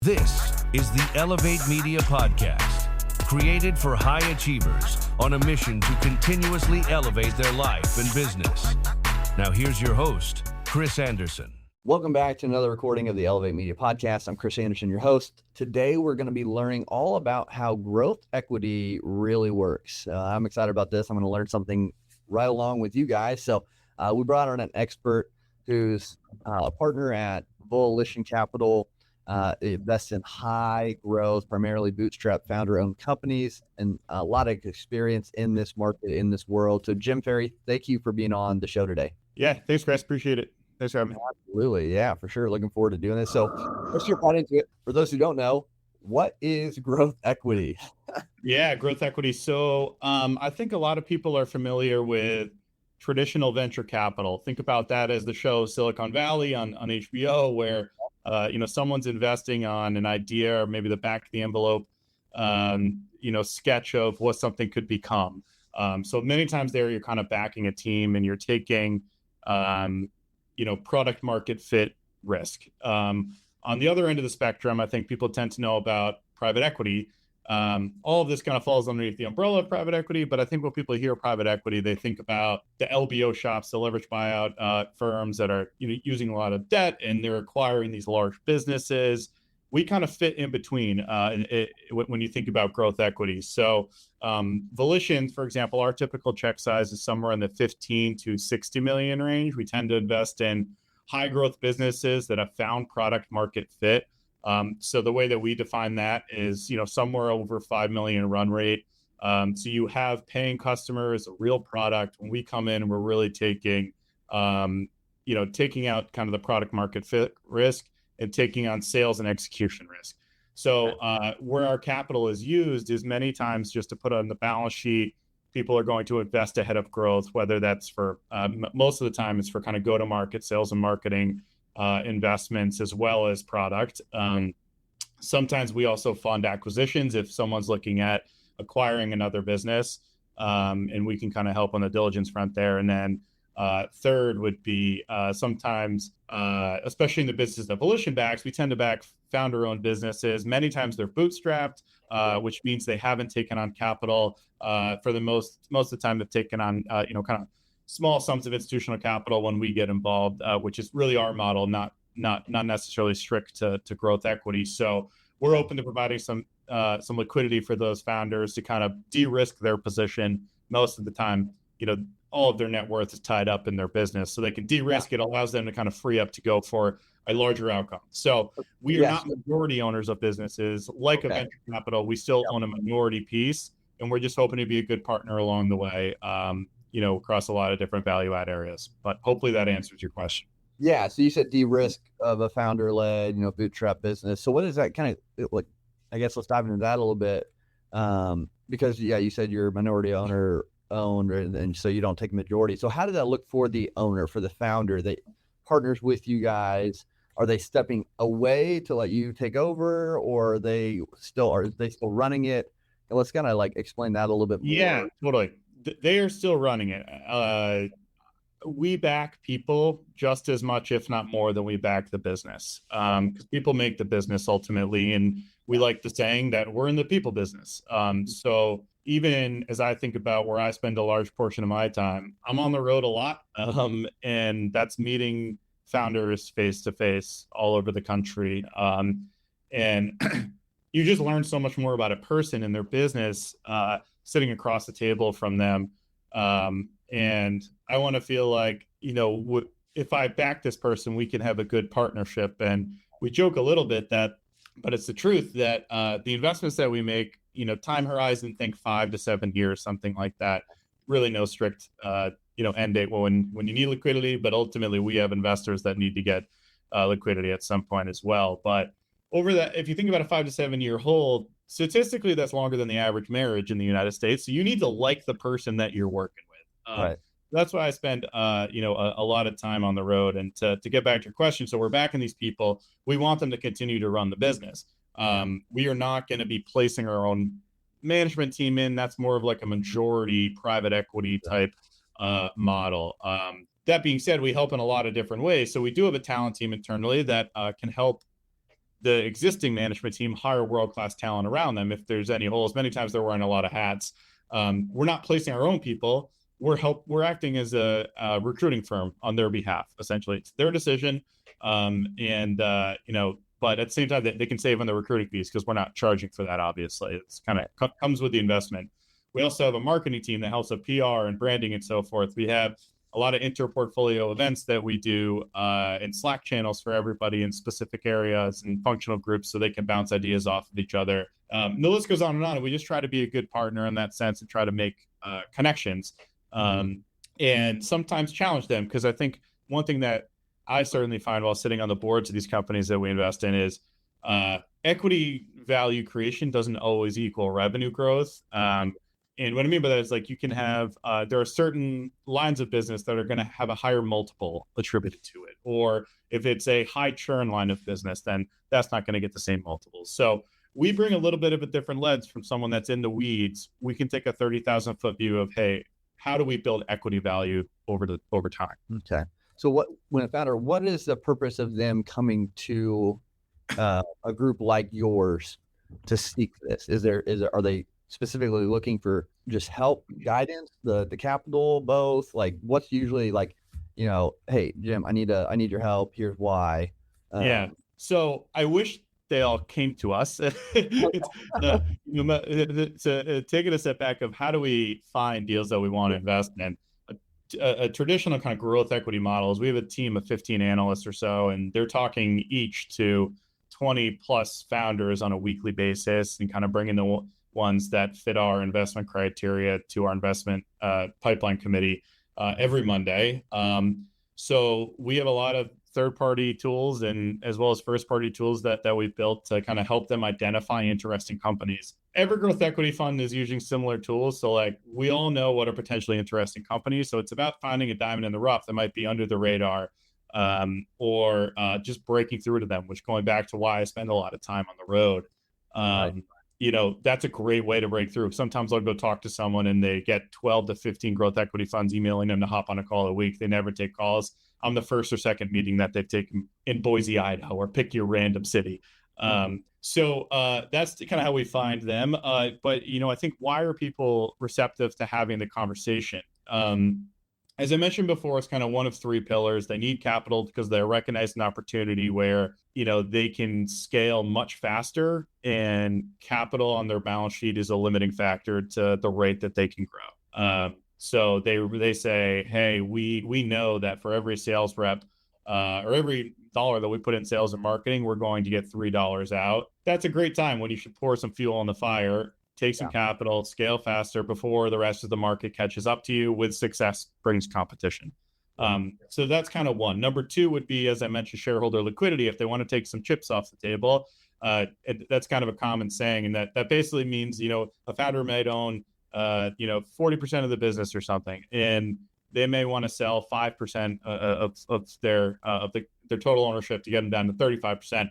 This is the Elevate Media Podcast, created for high achievers on a mission to continuously elevate their life and business. Now here's your host, Chris Anderson. Welcome back to another recording of the Elevate Media Podcast. I'm Chris Anderson, your host. Today, we're going to be learning all about how growth equity really works. I'm excited about this. I'm going to learn something right along with you guys. So we brought on an expert who's a partner at Volition Capital. Invests in high growth, primarily bootstrap founder-owned companies, and a lot of experience in this market, in this world. So Jim Ferry, thank you for being on the show today. Yeah, thanks, Chris. Appreciate it. Thanks for having me. Absolutely. Yeah, for sure. Looking forward to doing this. So let's get right into it. For those who don't know, what is growth equity? Yeah, growth equity. So I think a lot of people are familiar with traditional venture capital. Think about that as the show Silicon Valley on HBO, where someone's investing on an idea or maybe the back of the envelope, sketch of what something could become. So many times there, you're kind of backing a team and you're taking, product market fit risk. On the other end of the spectrum, I think people tend to know about private equity. All of this kind of falls underneath the umbrella of private equity, but I think when people hear private equity, they think about the LBO shops, the leverage buyout firms that are using a lot of debt and they're acquiring these large businesses. We kind of fit in between when you think about growth equity. So Volition, for example, our typical check size is somewhere in the 15 to 60 million range. We tend to invest in high growth businesses that have found product market fit. So the way that we define that is, somewhere over 5 million run rate. So you have paying customers, a real product. When we come in, we're really taking out kind of the product market fit risk and taking on sales and execution risk. So where our capital is used is many times just to put on the balance sheet. People are going to invest ahead of growth, whether that's for most of the time it's for kind of go-to-market sales and marketing investments as well as product. Sometimes we also fund acquisitions if someone's looking at acquiring another business, and we can kind of help on the diligence front there. And then third would be sometimes, especially in the business that Volition backs, we tend to back founder-owned businesses. Many times they're bootstrapped, which means they haven't taken on capital. For the most of the time, they've taken on kind of small sums of institutional capital when we get involved, which is really our model, not necessarily strict to growth equity. So we're open to providing some liquidity for those founders to kind of de-risk their position. Most of the time, all of their net worth is tied up in their business, so they can de-risk. It allows them to kind of free up to go for a larger outcome. So we are not majority owners of businesses. Like a venture capital, we still own a minority piece, and we're just hoping to be a good partner along the way. Across a lot of different value add areas, but hopefully that answers your question. Yeah. So you said de-risk of a founder-led, bootstrap business. So what is that kind of like? I guess let's dive into that a little bit. Because you said you're minority owned, and so you don't take a majority. So how did that look for the owner, for the founder that partners with you guys? Are they stepping away to let you take over, or are they still running it? And let's kind of like explain that a little bit more. Yeah, totally. They are still running it. We back people just as much, if not more, than we back the business. Because people make the business ultimately, and we like the saying that we're in the people business. So even as I think about where I spend a large portion of my time, I'm on the road a lot, and that's meeting founders face to face all over the country. And you just learn so much more about a person and their business sitting across the table from them. And I want to feel like, if I back this person, we can have a good partnership. And we joke a little bit but it's the truth that the investments that we make, time horizon, think 5 to 7 years, something like that. Really no strict, end date when you need liquidity, but ultimately we have investors that need to get liquidity at some point as well. But over that, if you think about a 5 to 7 year hold, statistically, that's longer than the average marriage in the United States. So you need to like the person that you're working with. Right. That's why I spend, a lot of time on the road. And to get back to your question, so we're backing these people. We want them to continue to run the business. We are not going to be placing our own management team in. That's more of like a majority private equity type model. That being said, we help in a lot of different ways. So we do have a talent team internally that can help the existing management team hire world-class talent around them if there's any holes. Many times they're wearing a lot of hats. We're not placing our own people. We're acting as a recruiting firm on their behalf. Essentially, it's their decision. But at the same time, they can save on the recruiting fees because we're not charging for that. Obviously, it's kind of comes with the investment. We also have a marketing team that helps with PR and branding and so forth. We have a lot of inter-portfolio events that we do in Slack channels for everybody in specific areas and functional groups so they can bounce ideas off of each other. The list goes on and on. We just try to be a good partner in that sense and try to make connections and sometimes challenge them, because I think one thing that I certainly find while sitting on the boards of these companies that we invest in is equity value creation doesn't always equal revenue growth. And what I mean by that is, like, you can have, there are certain lines of business that are going to have a higher multiple attributed to it. Or if it's a high churn line of business, then that's not going to get the same multiples. So we bring a little bit of a different lens from someone that's in the weeds. We can take a 30,000 foot view of, hey, how do we build equity value over time? Okay. So when a founder, what is the purpose of them coming to a group like yours to seek this? Are they specifically looking for just help, guidance, the capital, both? Like, what's usually like, hey, Jim, I need your help. Here's why. Yeah. So I wish they all came to us. It's, taking a step back of how do we find deals that we want to invest in. A traditional kind of growth equity model is we have a team of 15 analysts or so, and they're talking each to 20 plus founders on a weekly basis and kind of bringing the ones that fit our investment criteria to our investment pipeline committee every Monday. So we have a lot of third-party tools and as well as first-party tools that we've built to kind of help them identify interesting companies. Every growth equity fund is using similar tools. So like, we all know what are potentially interesting companies. So it's about finding a diamond in the rough that might be under the radar or just breaking through to them, which, going back to why I spend a lot of time on the road. That's a great way to break through. Sometimes I'll go talk to someone and they get 12 to 15 growth equity funds emailing them to hop on a call a week. They never take calls. I'm the first or second meeting that they've taken in Boise, Idaho, or pick your random city. So that's kind of how we find them. But I think, why are people receptive to having the conversation? As I mentioned before, it's kind of one of three pillars. They need capital because they're recognizing an opportunity where, they can scale much faster, and capital on their balance sheet is a limiting factor to the rate that they can grow. So they say, hey, we know that for every sales rep or every dollar that we put in sales and marketing, we're going to get $3 out. That's a great time when you should pour some fuel on the fire, take some capital, scale faster before the rest of the market catches up to you. With success brings competition. So that's kind of one. Number two would be, as I mentioned, shareholder liquidity. If they want to take some chips off the table, that's kind of a common saying. And that basically means, a founder might own 40% of the business or something, and they may want to sell 5% of their total ownership to get them down to 35%.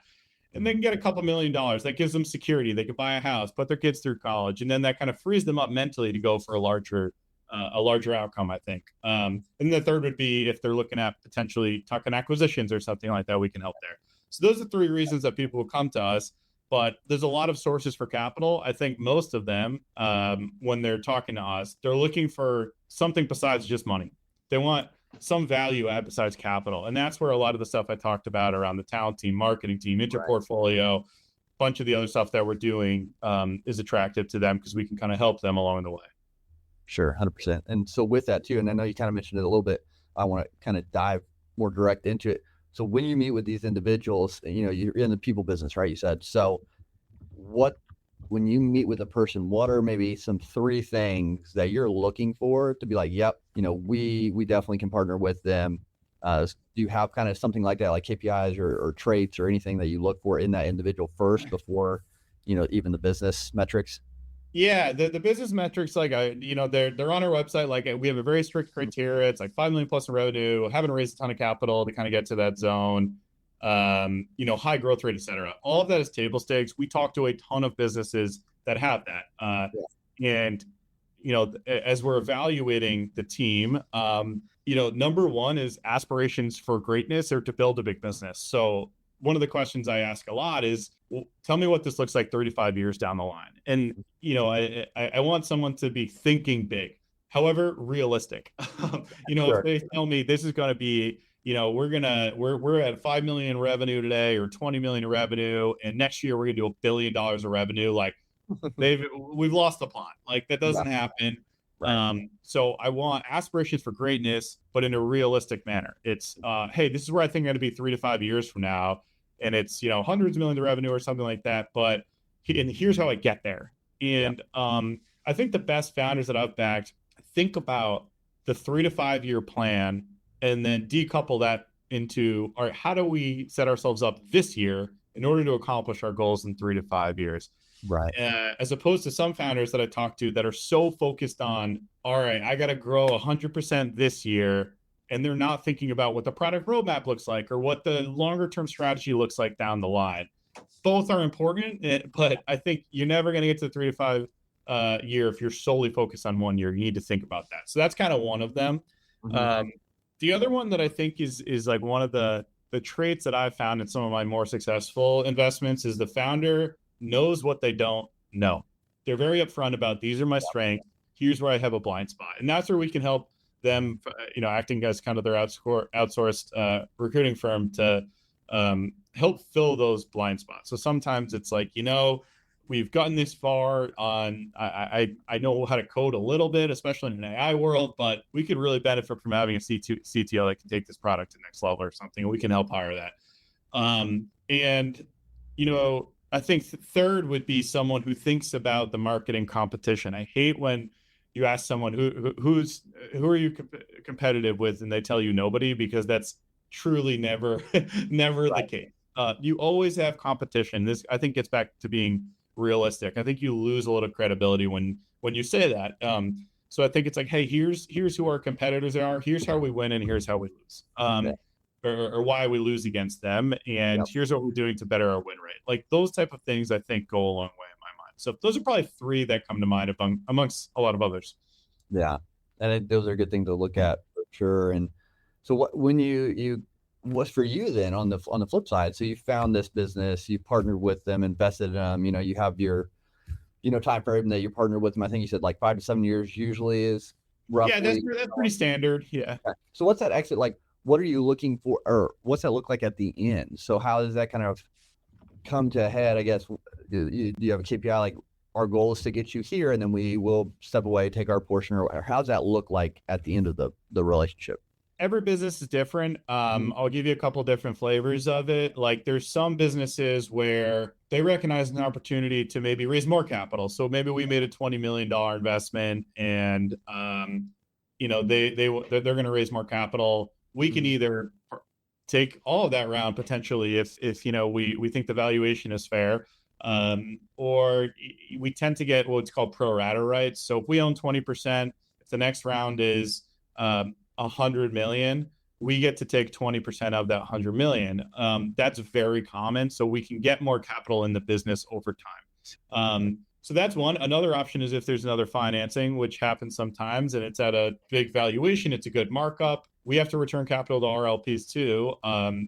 And they can get a couple $1 million. That gives them security. They can buy a house, put their kids through college, and then that kind of frees them up mentally to go for a larger outcome, I think. And the third would be if they're looking at potentially tuck-in acquisitions or something like that, we can help there. So those are three reasons that people will come to us. But there's a lot of sources for capital. I think most of them, when they're talking to us, they're looking for something besides just money. They want some value add besides capital. And that's where a lot of the stuff I talked about around the talent team, marketing team, interportfolio, bunch of the other stuff that we're doing is attractive to them, because we can kind of help them along the way. Sure, 100%. And so with that too, and I know you kind of mentioned it a little bit, I want to kind of dive more direct into it. So when you meet with these individuals, you're in the people business, right? You said, so when you meet with a person, what are maybe some three things that you're looking for to be like, yep, we definitely can partner with them? Do you have kind of something like that, like KPIs or traits or anything that you look for in that individual first before, even the business metrics? Yeah, the business metrics, like, they're on our website. Like, we have a very strict criteria. It's like 5 million plus in revenue, haven't raised a ton of capital to kind of get to that zone, high growth rate, et cetera. All of that is table stakes. We talk to a ton of businesses that have that. And, as we're evaluating the team, number one is aspirations for greatness or to build a big business. So one of the questions I ask a lot is, well, tell me what this looks like 35 years down the line. And, I want someone to be thinking big, however, realistic. Sure. If they tell me this is going to be, we're at 5 million revenue today or 20 million in revenue, and next year we're going to do $1 billion of revenue. Like we've lost the plot. Like that doesn't happen. Right. So I want aspirations for greatness, but in a realistic manner. It's, hey, this is where I think I'm going to be 3 to 5 years from now. And it's, hundreds of millions of revenue or something like that. But and here's how I get there. And I think the best founders that I've backed think about the 3 to 5 year plan and then decouple that into, all right, how do we set ourselves up this year in order to accomplish our goals in 3 to 5 years? Right. As opposed to some founders that I talk to that are so focused on, all right, I got to grow 100% this year. And they're not thinking about what the product roadmap looks like or what the longer term strategy looks like down the line. Both are important, but I think you're never going to get to the 3 to 5 year if you're solely focused on 1 year. You need to think about that. So that's kind of one of them. The other one that I think is like one of the traits that I've found in some of my more successful investments is the founder knows what they don't know. They're very upfront about, these are my strengths. Here's where I have a blind spot. And that's where we can help them, acting as kind of their outsourced recruiting firm to help fill those blind spots. So sometimes it's like, we've gotten this far on, I know how to code a little bit, especially in an AI world, but we could really benefit from having a CTO that can take this product to the next level or something, and we can help hire that. I think third would be someone who thinks about the market and competition. I hate when you ask someone who are you competitive with, and they tell you nobody, because that's truly never the case. You always have competition. This, I think, gets back to being realistic. I think you lose a little credibility when you say that. So I think it's like, hey, here's who our competitors are. Here's how we win, and here's how we lose. Or why we lose against them, and here's what we're doing to better our win rate. Like those type of things, I think, go a long way in my mind. So those are probably 3 that come to mind amongst a lot of others. Yeah, and those are good things to look at for sure. And so, what's for you then on the flip side? So you found this business, you partnered with them, invested in them. You have your time frame that you partnered with them. I think you said like 5 to 7 years usually is roughly. Yeah, that's pretty standard. Yeah. Okay. So what's that exit like? What are you looking for, or what's that look like at the end? So how does that kind of come to a head? I guess, do you have a KPI like our goal is to get you here, and then we will step away, take our portion, or how does that look like at the end of the relationship? Every business is different. I'll give you a couple different flavors of it. Like there's some businesses where they recognize an opportunity to maybe raise more capital. So maybe we made a $20 million investment, and they're going to raise more capital. We can either take all of that round potentially if we think the valuation is fair, or we tend to get what's called pro rata rights. So if we own 20%, if the next round is 100 million, we get to take 20% of that 100 million. That's very common, so we can get more capital in the business over time. So that's one. Another option is if there's another financing, which happens sometimes, and it's at a big valuation, it's a good markup. We have to return capital to our LPs too.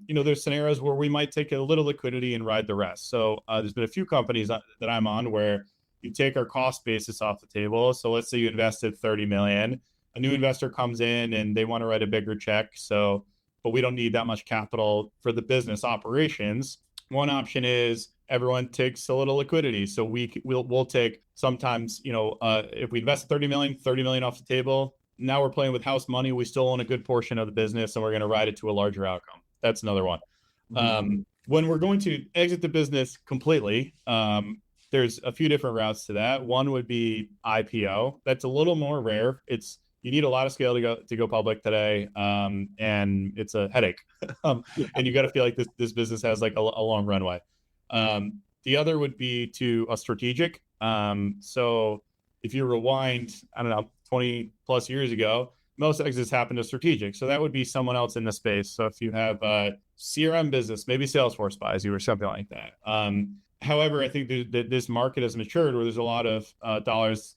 There's scenarios where we might take a little liquidity and ride the rest. So there's been a few companies that I'm on where you take our cost basis off the table. So let's say you invested 30 million. A new investor comes in and they want to write a bigger check. But we don't need that much capital for the business operations. One option is everyone takes a little liquidity. So we'll take sometimes, if we invest 30 million off the table, now we're playing with house money. We still own a good portion of the business, and we're going to ride it to a larger outcome. That's another one. When we're going to exit the business completely, there's a few different routes to that. One would be IPO. That's a little more rare. You need a lot of scale to go public today, and it's a headache. And you got to feel like this business has like a long runway. The other would be to a strategic. So if you rewind, I don't know, 20 plus years ago, most exits happened to strategic. So that would be someone else in the space. So if you have a CRM business, maybe Salesforce buys you or something like that. However, I think that this market has matured where there's a lot of dollars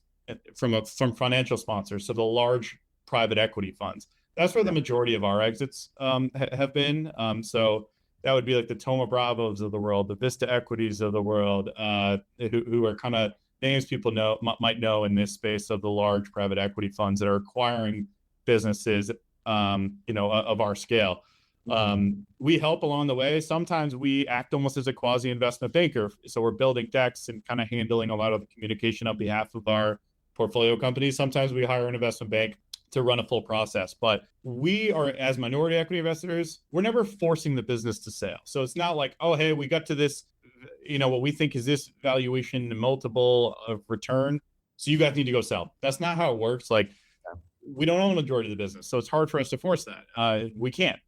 from financial sponsors. So the large private equity funds, that's where the majority of our exits have been. So that would be like the Thoma Bravos of the world, the Vista Equities of the world, who are kind of names people might know in this space of the large private equity funds that are acquiring businesses, of our scale. We help along the way. Sometimes we act almost as a quasi investment banker. So we're building decks and kind of handling a lot of the communication on behalf of our portfolio companies. Sometimes we hire an investment bank to run a full process, but we are, as minority equity investors, we're never forcing the business to sell. So it's not like, oh, hey, we got to this, what we think is this valuation multiple of return, so you guys need to go sell. That's not how it works. Like, we don't own a majority of the business, so it's hard for us to force that. We can't.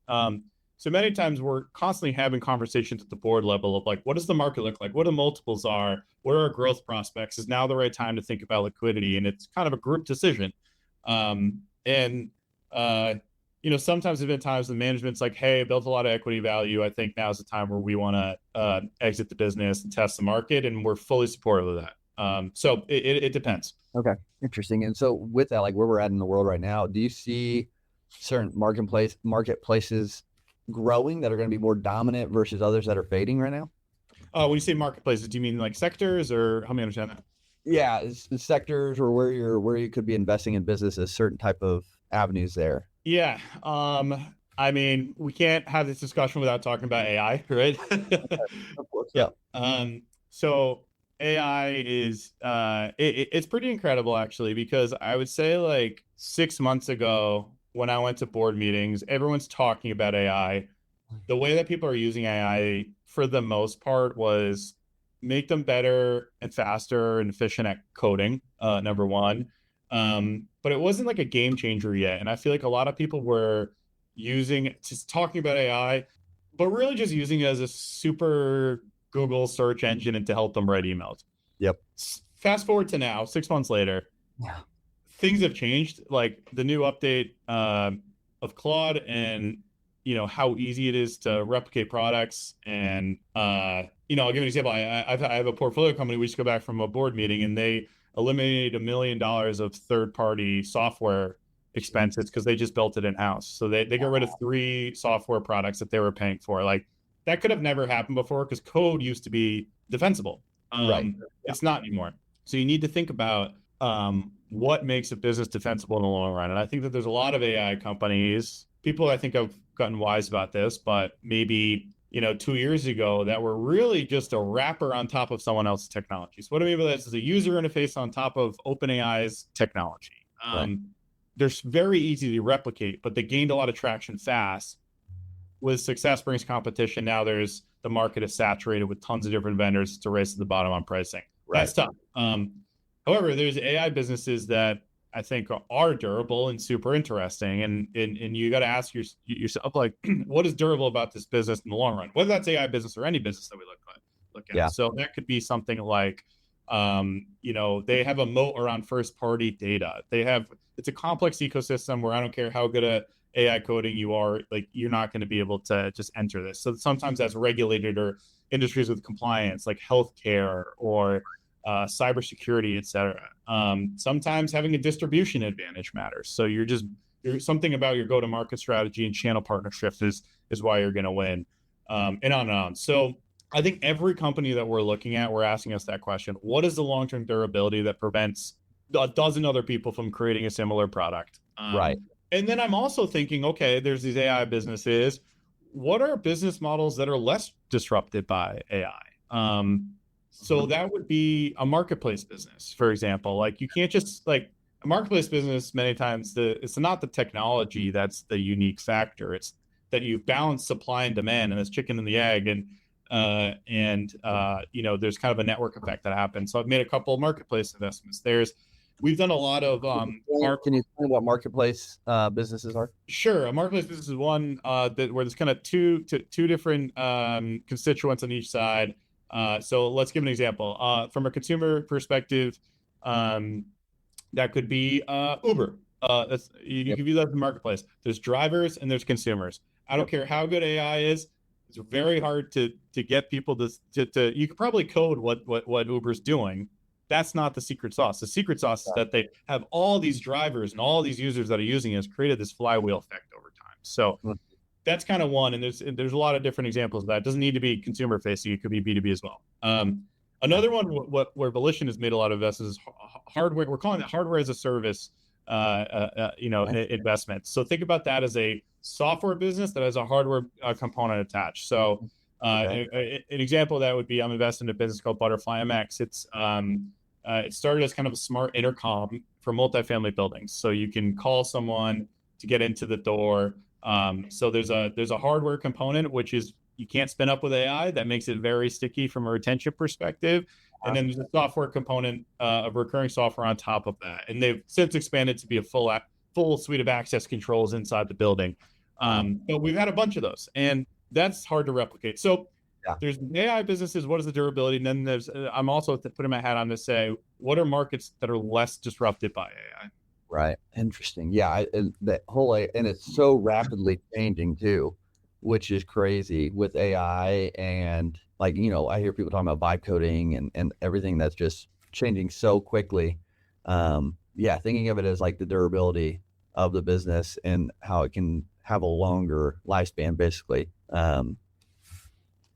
So many times we're constantly having conversations at the board level of like, what does the market look like? What the multiples are? What are our growth prospects? Is now the right time to think about liquidity? And it's kind of a group decision. Sometimes there've been times the management's like, hey, I built a lot of equity value. I think now's the time where we want to exit the business and test the market. And we're fully supportive of that. So it depends. Okay. Interesting. And so with that, like where we're at in the world right now, do you see certain marketplaces growing that are going to be more dominant versus others that are fading right now? When you say marketplaces, do you mean like sectors, or help me understand that? Yeah, it's sectors, or where you could be investing in businesses, certain type of avenues there. Yeah. I mean, we can't have this discussion without talking about AI, right? Of course. Yeah. So AI is it's pretty incredible, actually, because I would say like 6 months ago when I went to board meetings, everyone's talking about AI. The way that people are using AI for the most part was make them better and faster and efficient at coding, number one. But it wasn't like a game changer yet. And I feel like a lot of people were just talking about AI, but really just using it as a super Google search engine and to help them write emails. Yep. Fast forward to now, 6 months later, things have changed. Like the new update of Claude, and how easy it is to replicate products. And I'll give you an example. I have a portfolio company. We just go back from a board meeting, and they eliminated $1 million of third-party software expenses because they just built it in-house. So they got rid of 3 software products that they were paying for. Like, that could have never happened before because code used to be defensible. Right. It's not anymore. So you need to think about what makes a business defensible in the long run. And I think that there's a lot of AI companies, people I think have gotten wise about this, but maybe 2 years ago that were really just a wrapper on top of someone else's technology. So what I mean by that is a user interface on top of OpenAI's technology. Right. They're very easy to replicate, but they gained a lot of traction fast. With success brings competition. Now the market is saturated with tons of different vendors. It's a race to the bottom on pricing. Right. That's tough. However, there's AI businesses that I think are durable and super interesting. And you got to ask yourself, like, what is durable about this business in the long run? Whether that's AI business or any business that we look at. Yeah. So that could be something like, they have a moat around first party data. It's a complex ecosystem where I don't care how good at AI coding you are, like, you're not going to be able to just enter this. So sometimes that's regulated, or industries with compliance, like healthcare or cybersecurity, et cetera. Sometimes having a distribution advantage matters. So you're something about your go-to-market strategy and channel partnerships is why you're going to win, and on and on. So I think every company that we're looking at, we're asking us that question: what is the long-term durability that prevents a dozen other people from creating a similar product? Right. And then I'm also thinking, okay, there's these AI businesses. What are business models that are less disrupted by AI? So that would be a marketplace business, for example. Like, you can't just, like, a marketplace business, many times it's not the technology that's the unique factor. It's that you balance supply and demand, and it's chicken and the egg. And there's kind of a network effect that happens. So I've made a couple of marketplace investments. We've done a lot of Can you explain what marketplace businesses are? Sure. A marketplace business is one where there's kind of two different constituents on each side. So let's give an example. From a consumer perspective, that could be Uber. You can view that as a marketplace. There's drivers and there's consumers. I don't care how good AI is. It's very hard to get people to you could probably code what Uber's doing. That's not the secret sauce. The secret sauce is that they have all these drivers and all these users that are using it, has created this flywheel effect over time. So that's kind of one. And there's a lot of different examples of that. It doesn't need to be consumer facing. It could be B2B as well. Another one, where Volition has made a lot of investments is hardware. We're calling it hardware as a service, investment. So think about that as a software business that has a hardware component attached. So an example of that would be, I'm invested in a business called Butterfly MX. It started as kind of a smart intercom for multifamily buildings. So you can call someone to get into the door. So there's a hardware component, which is you can't spin up with AI. That makes it very sticky from a retention perspective. And then there's a software component of recurring software on top of that. And they've since expanded to be a full suite of access controls inside the building. But we've had a bunch of those, and that's hard to replicate. So there's AI businesses. What is the durability? And then I'm also putting my hat on to say, what are markets that are less disrupted by AI? Right. Interesting. Yeah. And it's so rapidly changing too, which is crazy with AI. And I hear people talking about vibe coding and everything that's just changing so quickly. Thinking of it as like the durability of the business and how it can have a longer lifespan, basically.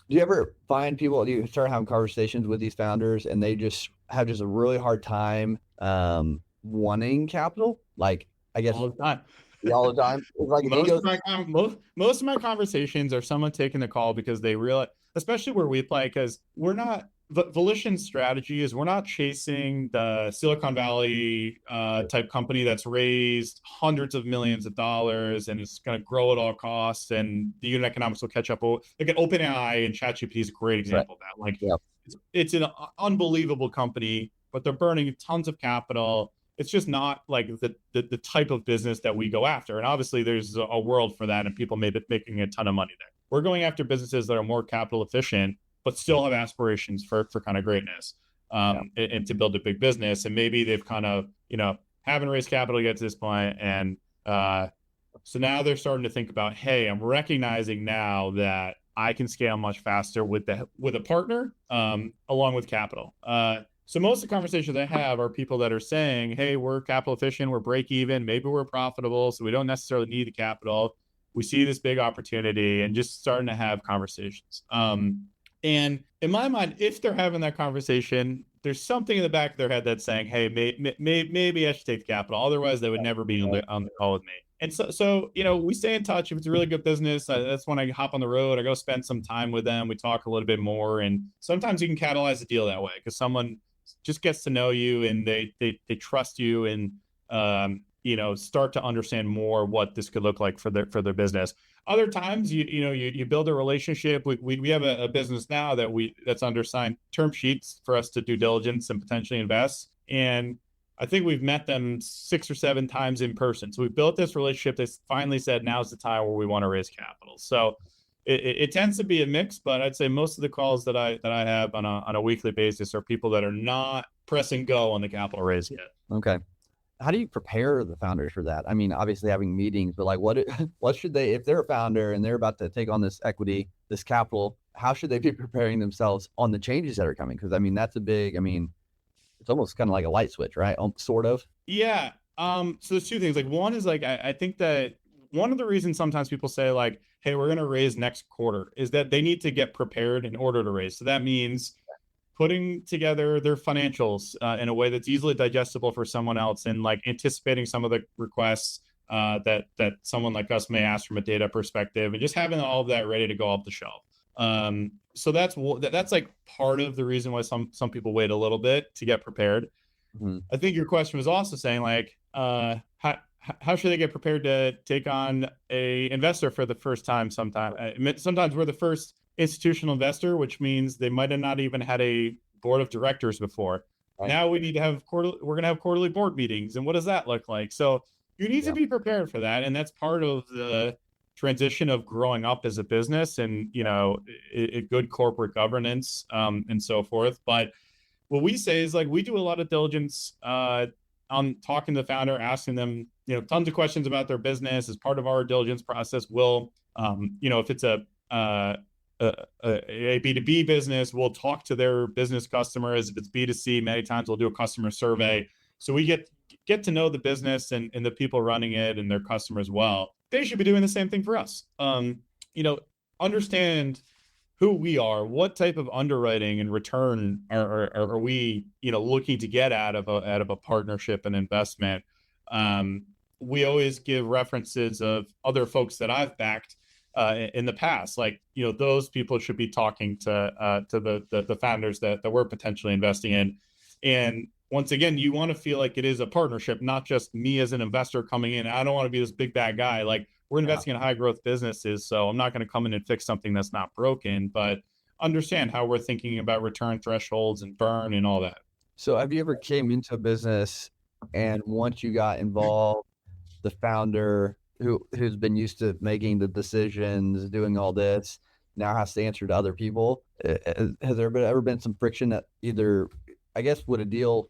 Do you ever find people, you start having conversations with these founders and they just have a really hard time wanting capital? Like, I guess all the time. All the time. It's like most of my conversations are someone taking the call because they realize, especially where we play, because Volition's strategy is we're not chasing the Silicon Valley type company that's raised hundreds of millions of dollars and is going to grow at all costs, and the unit economics will catch up. Like an OpenAI and ChatGPT is a great example of that. Like, it's an unbelievable company, but they're burning tons of capital. It's just not like the type of business that we go after. And obviously there's a world for that, and people making a ton of money there. We're going after businesses that are more capital efficient, but still have aspirations for kind of greatness, and to build a big business. And maybe they've kind of, haven't raised capital yet to this point. And so now they're starting to think about, hey, I'm recognizing now that I can scale much faster with a partner, along with capital. So most of the conversations I have are people that are saying, hey, we're capital efficient, we're break even, maybe we're profitable, so we don't necessarily need the capital. We see this big opportunity, and just starting to have conversations. And in my mind, if they're having that conversation, there's something in the back of their head that's saying, hey, maybe I should take the capital. Otherwise, they would never be on the call with me. And so we stay in touch. If it's a really good business, that's when I hop on the road. I go spend some time with them. We talk a little bit more. And sometimes you can catalyze a deal that way because someone just gets to know you and they trust you and, start to understand more what this could look like for their business. Other times, you build a relationship. We have a business now that's under signed term sheets for us to due diligence and potentially invest. And I think we've met them 6 or 7 times in person. So we built this relationship. They finally said, now's the time where we want to raise capital. So it tends to be a mix, but I'd say most of the calls that I have on a weekly basis are people that are not pressing go on the capital raise yet. Okay. How do you prepare the founders for that? I mean, obviously having meetings, but like what should they, if they're a founder and they're about to take on this equity, this capital, how should they be preparing themselves on the changes that are coming? Because that's it's almost kind of like a light switch, right? Sort of. Yeah. So there's 2 things. Like one is like, I think that one of the reasons sometimes people say like, hey, we're going to raise next quarter is that they need to get prepared in order to raise. So that means putting together their financials in a way that's easily digestible for someone else, and like anticipating some of the requests that someone like us may ask from a data perspective, and just having all of that ready to go off the shelf. So that's like part of the reason why some people wait a little bit to get prepared. Mm-hmm. I think your question was also saying like, how should they get prepared to take on a investor for the first time? Sometimes we're the first institutional investor, which means they might have not even had a board of directors before. Right. Now we need to have we're going to have quarterly board meetings. And what does that look like? So you need to be prepared for that. And that's part of the transition of growing up as a business and, a good corporate governance, and so forth. But what we say is like, we do a lot of diligence, on talking to the founder, asking them, tons of questions about their business as part of our diligence process. We'll, if it's a B2B business, we'll talk to their business customers. If it's B2C, many times we'll do a customer survey. So we get to know the business and the people running it and their customers well. they should be doing the same thing for us. Understand who we are, what type of underwriting and return are we, looking to get out of a partnership and investment. We always give references of other folks that I've backed in the past. Like, those people should be talking to the founders that we're potentially investing in. And once again, you want to feel like it is a partnership, not just me as an investor coming in. I don't want to be this big bad guy. Like, we're investing in high growth businesses, so I'm not going to come in and fix something that's not broken, but understand how we're thinking about return thresholds and burn and all that. So have you ever came into a business and once you got involved, the founder who's been used to making the decisions, doing all this, now has to answer to other people? Has there ever been some friction that either, I guess, would a deal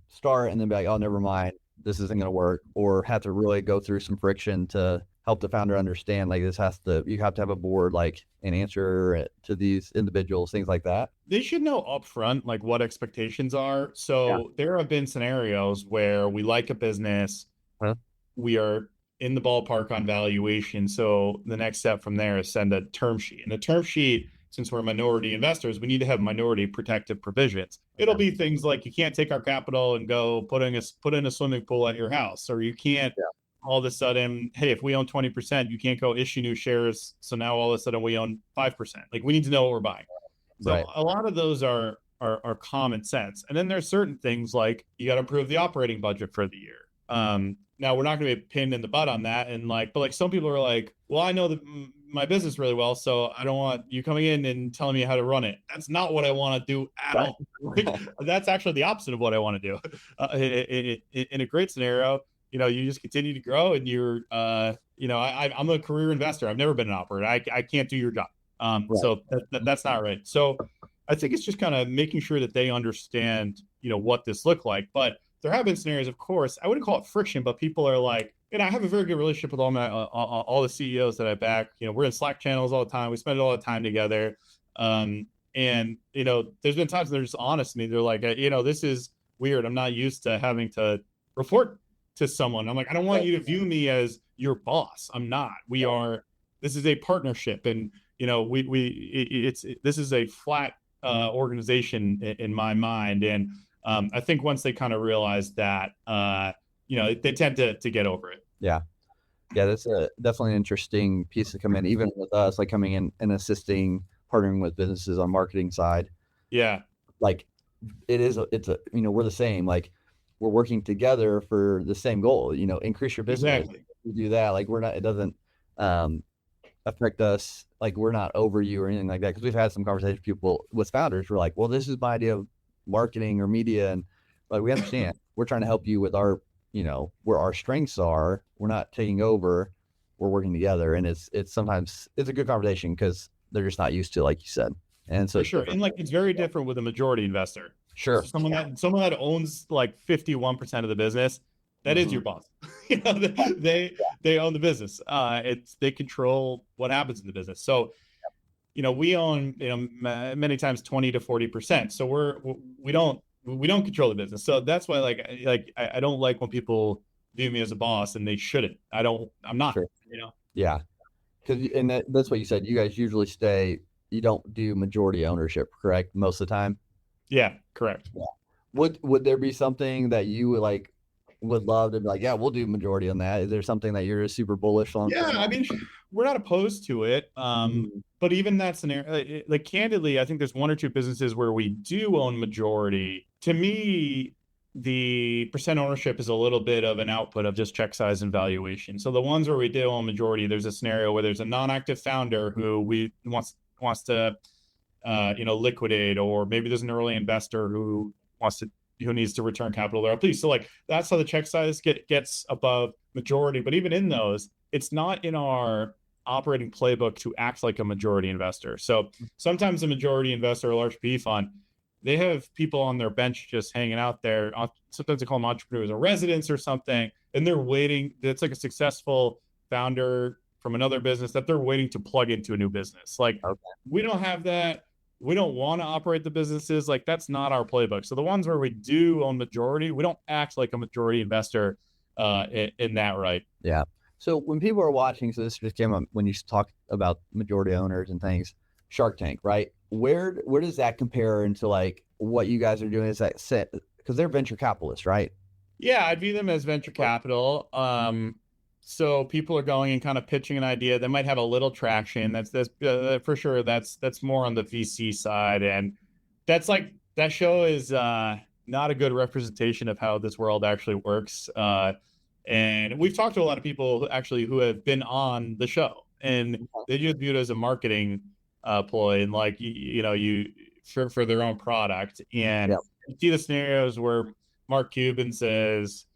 start and then be like, oh, never mind, this isn't going to work, or have to really go through some friction to help the founder understand, like, you have to have a board, like, an answer to these individuals, things like that? They should know upfront, like, what expectations are. So there have been scenarios where we like a business, we are in the ballpark on valuation. So the next step from there is send a term sheet. And the term sheet, since we're minority investors, we need to have minority protective provisions. It'll be things like, you can't take our capital and go put in a swimming pool at your house, or you can't all of a sudden, hey, if we own 20%, you can't go issue new shares. So now all of a sudden we own 5%. Like, we need to know what we're buying. So a lot of those are common sense. And then there's certain things like, you got to approve the operating budget for the year. Now we're not going to be pinned in the butt on that. And but some people are like, well, I know my business really well, so I don't want you coming in and telling me how to run it. That's not what I want to do at all. That's actually the opposite of what I want to do. In a great scenario, you just continue to grow, and you're, I'm a career investor. I've never been an operator. I can't do your job. So that's not right. So I think it's just kind of making sure that they understand, what this looked like. But there have been scenarios, of course, I wouldn't call it friction, but people are like, I have a very good relationship with all the CEOs that I back. We're in Slack channels all the time. We spend all the time together. And, there's been times they're just honest to me. They're like, this is weird. I'm not used to having to report to someone. I'm like, I don't want you to view me as your boss. I'm not. This is a partnership. And, this is a flat organization in my mind. And I think once they kind of realize that, they tend to get over it. Yeah. That's definitely an interesting piece to come in, even with us, like coming in and assisting, partnering with businesses on marketing side. Yeah. Like, it's we're the same, like, we're working together for the same goal, increase your business. Exactly. We do that. Like, it doesn't affect us. Like, we're not over you or anything like that. Cause we've had some conversations with founders who are like, well, this is my idea of marketing or media. And like, we understand we're trying to help you with our, where our strengths are. We're not taking over, we're working together. And it's sometimes it's a good conversation because they're just not used to, like you said. And so for sure. And it's very different with a majority investor. Sure. So someone that owns like 51% of the business, that is your boss. They own the business. They control what happens in the business. So, we own, many times 20 to 40%. So we don't control the business. So that's why, I don't like when people view me as a boss, and they shouldn't. I'm not. Sure. Yeah. Because that's what you said. You guys usually you don't do majority ownership, correct? Most of the time. Yeah, correct. Yeah. Would there be something that you would love to be like, yeah, we'll do majority on that? Is there something that you're super bullish on? Yeah, I mean, we're not opposed to it. But even that scenario, candidly, I think there's one or two businesses where we do own majority. To me, the percent ownership is a little bit of an output of just check size and valuation. So the ones where we do own majority, there's a scenario where there's a non-active founder who wants to liquidate, or maybe there's an early investor who needs to return capital to our LP. So that's how the check size gets above majority. But even in those, it's not in our operating playbook to act like a majority investor. So sometimes a majority investor, a large PE fund, they have people on their bench just hanging out there. Sometimes they call them entrepreneurs or residents or something, and they're waiting. It's like a successful founder from another business that they're waiting to plug into a new business. We don't have that. We don't want to operate the businesses. That's not our playbook. So the ones where we do own majority, we don't act like a majority investor in that, right? Yeah. So when people are watching, so this just came up when you talk about majority owners and things, Shark Tank, right? Where does that compare into like what you guys are doing? Is that set because they're venture capitalists, right? Yeah, I view them as venture capital. So people are going and kind of pitching an idea that might have a little traction. That's for sure. That's more on the VC side, and that's like that show is not a good representation of how this world actually works. And we've talked to a lot of people who have been on the show, and they just view it as a marketing ploy, and like you for their own product. And Yep. you see the scenarios where Mark Cuban says,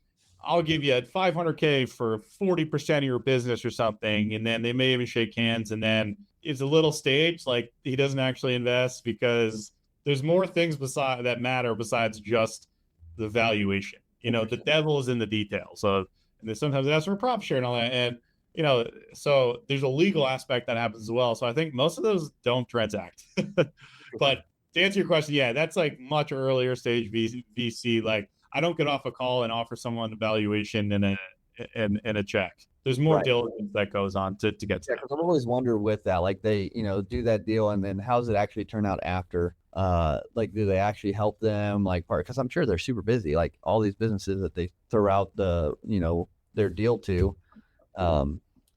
I'll give you $500K for 40% of your business or something. And then they may even shake hands. And then it's a little stage, like he doesn't actually invest because there's more things that matter besides just the valuation. The devil is in the details. So and sometimes they ask for a prop share and all that. And, so there's a legal aspect that happens as well. So I think most of those don't transact. But to answer your question, yeah, that's like much earlier stage VC. Like I don't get off a call and offer someone a valuation and a check. There's more diligence that goes on to get to that. Because I've always wondered with that, like they, do that deal and then how does it actually turn out after? Like, do they actually help them? Like, because I'm sure they're super busy, like all these businesses that they throw out their deal to.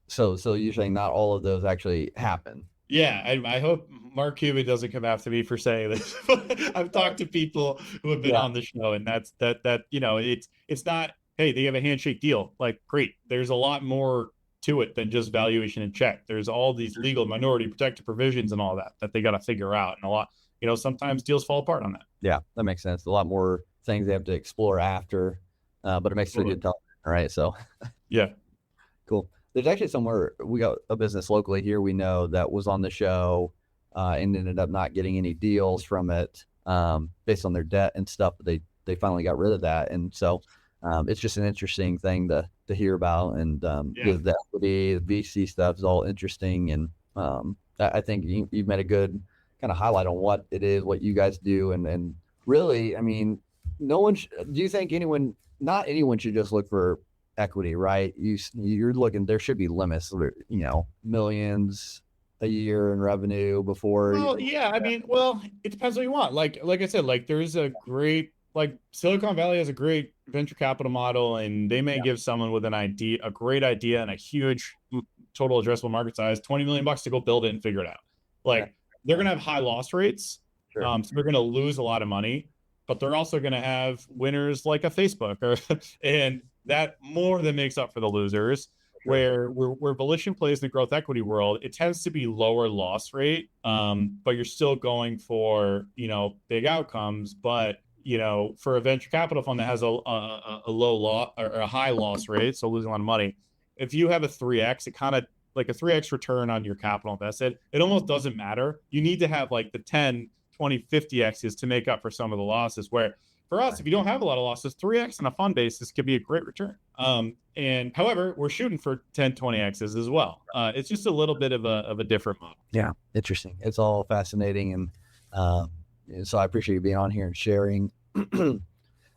So usually not all of those actually happen. Yeah, I hope Mark Cuban doesn't come after me for saying this. I've talked to people who have been on the show, and that's it's not, hey, they have a handshake deal. Like, great. There's a lot more to it than just valuation and check. There's all these legal minority protected provisions and all that they got to figure out. And a lot, sometimes deals fall apart on that. Yeah, that makes sense. A lot more things they have to explore after, but it makes it a good talk. All right. So, yeah. Cool. There's actually somewhere we got a business locally here we know that was on the show and ended up not getting any deals from it based on their debt and stuff. But they finally got rid of that. And so it's just an interesting thing to hear about. And the equity, the VC stuff is all interesting. And I think you've made a good kind of highlight on what it is, what you guys do. And really, I mean, do you think not anyone should just look for equity, right? You're looking, there should be limits, millions a year in revenue before. Well, yeah, I mean, it depends what you want. Like I said, like there's a great, like Silicon Valley has a great venture capital model, and they may give someone with a great idea and a huge total addressable market size, $20 million to go build it and figure it out. Like they're going to have high loss rates. Sure. So they're going to lose a lot of money, but they're also going to have winners like a Facebook and that more than makes up for the losers. Where Volition plays in the growth equity world, it tends to be lower loss rate, but you're still going for, big outcomes. But, for a venture capital fund that has a low loss or a high loss rate, so losing a lot of money, if you have a 3X, it kind of like a 3X return on your capital invested, it almost doesn't matter. You need to have like the 10, 20, 50Xs to make up for some of the losses, where for us, if you don't have a lot of losses, 3X on a fund basis could be a great return. And however, we're shooting for 10, 20Xs as well. It's just a little bit of a different model. Yeah, interesting. It's all fascinating. And so I appreciate you being on here and sharing.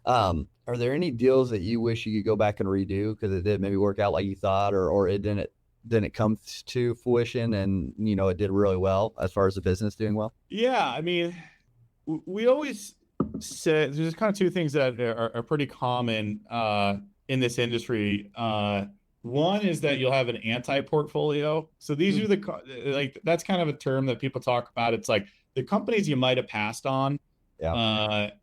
Are there any deals that you wish you could go back and redo because it did maybe work out like you thought, or it didn't come to fruition and, it did really well as far as the business doing well? Yeah, I mean, we always say there's kind of two things that are pretty common in this industry. One is that you'll have an anti-portfolio. So these are that's kind of a term that people talk about. It's like the companies you might have passed on,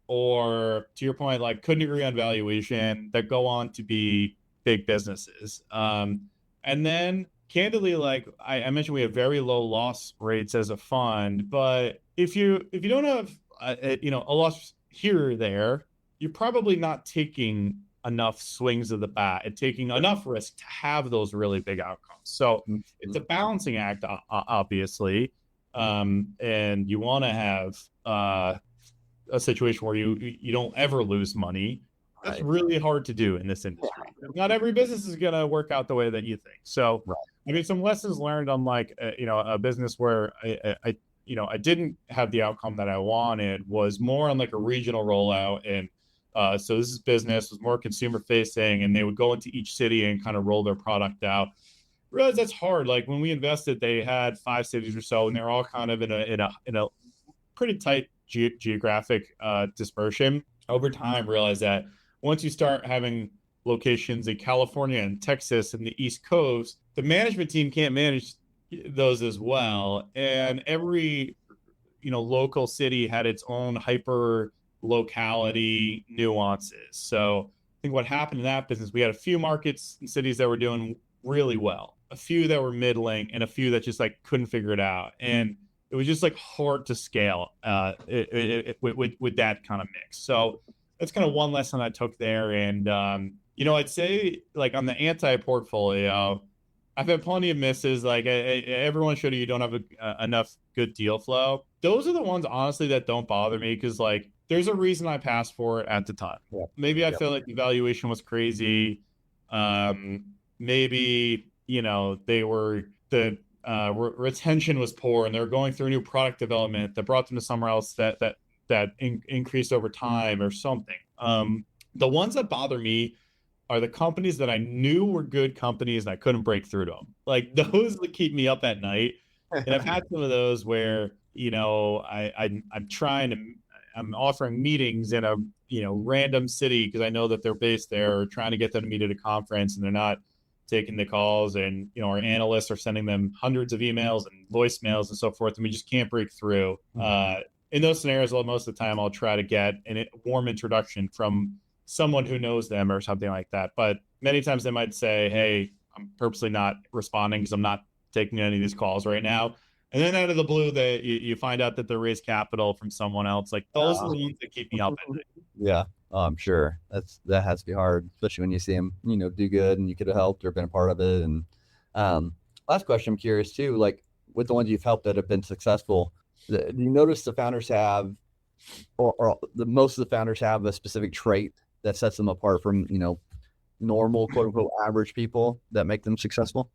or to your point, like couldn't agree on valuation, that go on to be big businesses. And then candidly, like I mentioned, we have very low loss rates as a fund, but if you don't have a loss here or there, you're probably not taking enough swings of the bat and taking enough risk to have those really big outcomes. So it's a balancing act, obviously. And you want to have a situation where you don't ever lose money. That's really hard to do in this industry. Not every business is going to work out the way that you think. So, I mean, some lessons learned on like, a business where I didn't have the outcome that I wanted was more on like a regional rollout. And So this is business, was more consumer facing, and they would go into each city and kind of roll their product out. Realize that's hard. Like when we invested, they had 5 cities or so, and they're all kind of in a pretty tight geographic dispersion. Over time, realize that once you start having locations in California and Texas and the East Coast, the management team can't manage those as well. And every, local city had its own hyper locality nuances. So I think what happened in that business, we had a few markets and cities that were doing really well, a few that were middling, and a few that just like couldn't figure it out. And it was just like hard to scale with that kind of mix. So that's kind of one lesson I took there. And, I'd say like on the anti-portfolio, I've had plenty of misses. Like everyone showed you don't have enough good deal flow. Those are the ones, honestly, that don't bother me because like there's a reason I passed for it at the time. Yeah. Maybe I feel like the valuation was crazy. Maybe, they were the retention was poor and they're going through a new product development that brought them to somewhere else that increased over time or something. The ones that bother me are the companies that I knew were good companies and I couldn't break through to them. Like those that keep me up at night. And I've had some of those where, I'm offering meetings in a, random city because I know that they're based there, or trying to get them to meet at a conference and they're not taking the calls, and, our analysts are sending them hundreds of emails and voicemails and so forth, and we just can't break through. In those scenarios, most of the time I'll try to get a warm introduction from someone who knows them or something like that. But many times they might say, hey, I'm purposely not responding because I'm not taking any of these calls right now. And then out of the blue, you find out that they raised capital from someone else. Like those are the ones that keep me up at night. Yeah, I'm sure that has to be hard, especially when you see them, do good and you could have helped or been a part of it. And last question, I'm curious too, like with the ones you've helped that have been successful, do you notice the founders have, or most of the founders have a specific trait that sets them apart from, normal, quote unquote, average people that make them successful?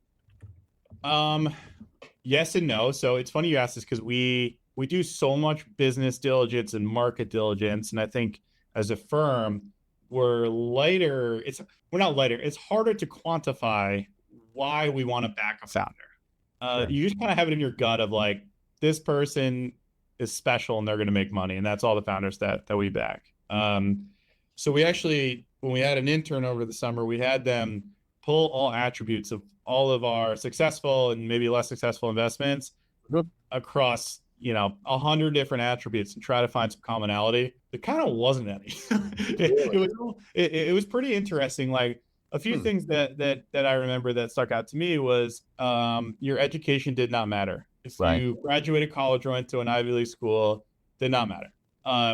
Yes and no. So it's funny you ask this because we do so much business diligence and market diligence. And I think as a firm, we're lighter. We're not lighter. It's harder to quantify why we want to back a founder. Sure. You just kind of have it in your gut of like, this person is special and they're going to make money. And that's all the founders that we back. So we actually, when we had an intern over the summer, we had them pull all attributes of all of our successful and maybe less successful investments across, 100 different attributes and try to find some commonality. There kind of wasn't any. It was pretty interesting. Like a few things that I remember that stuck out to me was your education did not matter. If you graduated college or went to an Ivy League school, did not matter.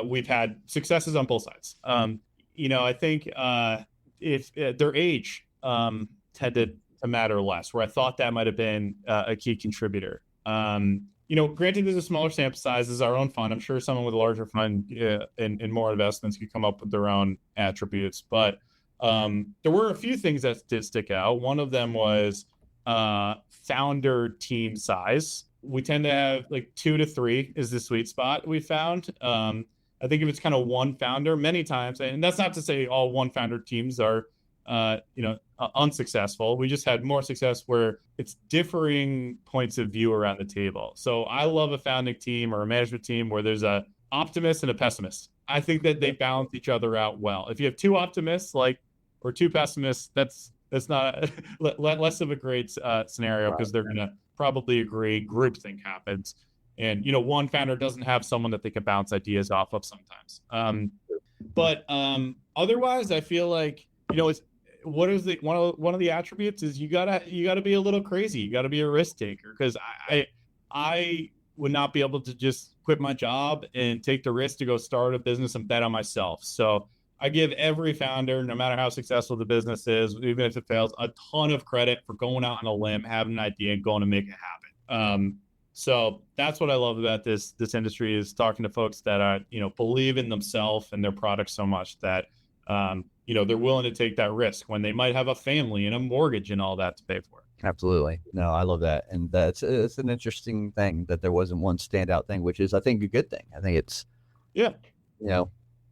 We've had successes on both sides. I think if their age tended to matter less, where I thought that might have been a key contributor. Granted, there's a smaller sample size, this is our own fund. I'm sure someone with a larger fund and more investments could come up with their own attributes. But there were a few things that did stick out. One of them was founder team size. We tend to have like 2 to 3 is the sweet spot we found. I think if it's kind of one founder, many times, and that's not to say all one founder teams are, unsuccessful. We just had more success where it's differing points of view around the table. So I love a founding team or a management team where there's a optimist and a pessimist. I think that they balance each other out well. If you have 2 optimists, or 2 pessimists, that's not less of a great scenario because they're going to probably agree. Groupthink happens. And, one founder doesn't have someone that they can bounce ideas off of sometimes. But otherwise, I feel like, it's one of the attributes is you gotta be a little crazy. You gotta be a risk taker, because I would not be able to just quit my job and take the risk to go start a business and bet on myself. So I give every founder, no matter how successful the business is, even if it fails, a ton of credit for going out on a limb, having an idea, and going to make it happen. So that's what I love about this industry, is talking to folks that are, believe in themselves and their product so much that, they're willing to take that risk when they might have a family and a mortgage and all that to pay for it. Absolutely. No, I love that. And it's an interesting thing that there wasn't one standout thing, which is, I think, a good thing. I think it's,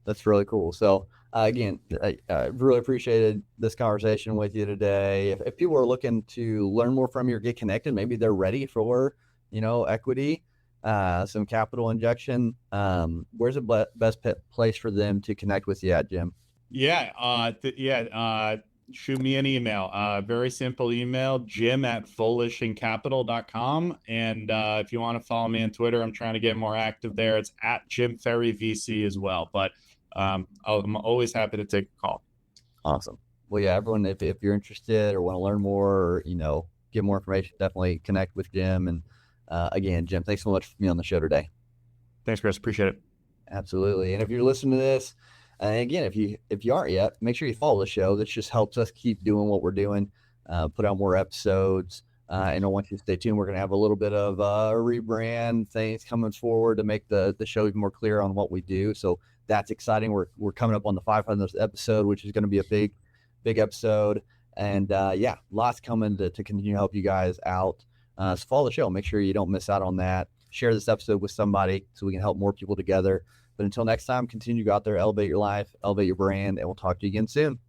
that's really cool. So Again, I really appreciated this conversation with you today. If people are looking to learn more from you or get connected, maybe they're ready for, equity, some capital injection. Where's the best place for them to connect with you at, Jim? Shoot me an email. Very simple email, jim@volitioncapital.com. And if you want to follow me on Twitter, I'm trying to get more active there. It's @JimFerryVC as well. But I'm always happy to take a call. Awesome. Well, yeah, everyone, if you're interested or want to learn more or, get more information, definitely connect with Jim. And again, Jim, thanks so much for being on the show today. Thanks, Chris. Appreciate it. Absolutely. And if you're listening to this, again, if you aren't yet, make sure you follow the show. This just helps us keep doing what we're doing, put out more episodes. And I want you to stay tuned. We're going to have a little bit of a rebrand things coming forward to make the show even more clear on what we do. So that's exciting. We're coming up on the 500th episode, which is going to be a big episode. And lots coming to continue to help you guys out. So follow the show. Make sure you don't miss out on that. Share this episode with somebody so we can help more people together. But until next time, continue to go out there, elevate your life, elevate your brand, and we'll talk to you again soon.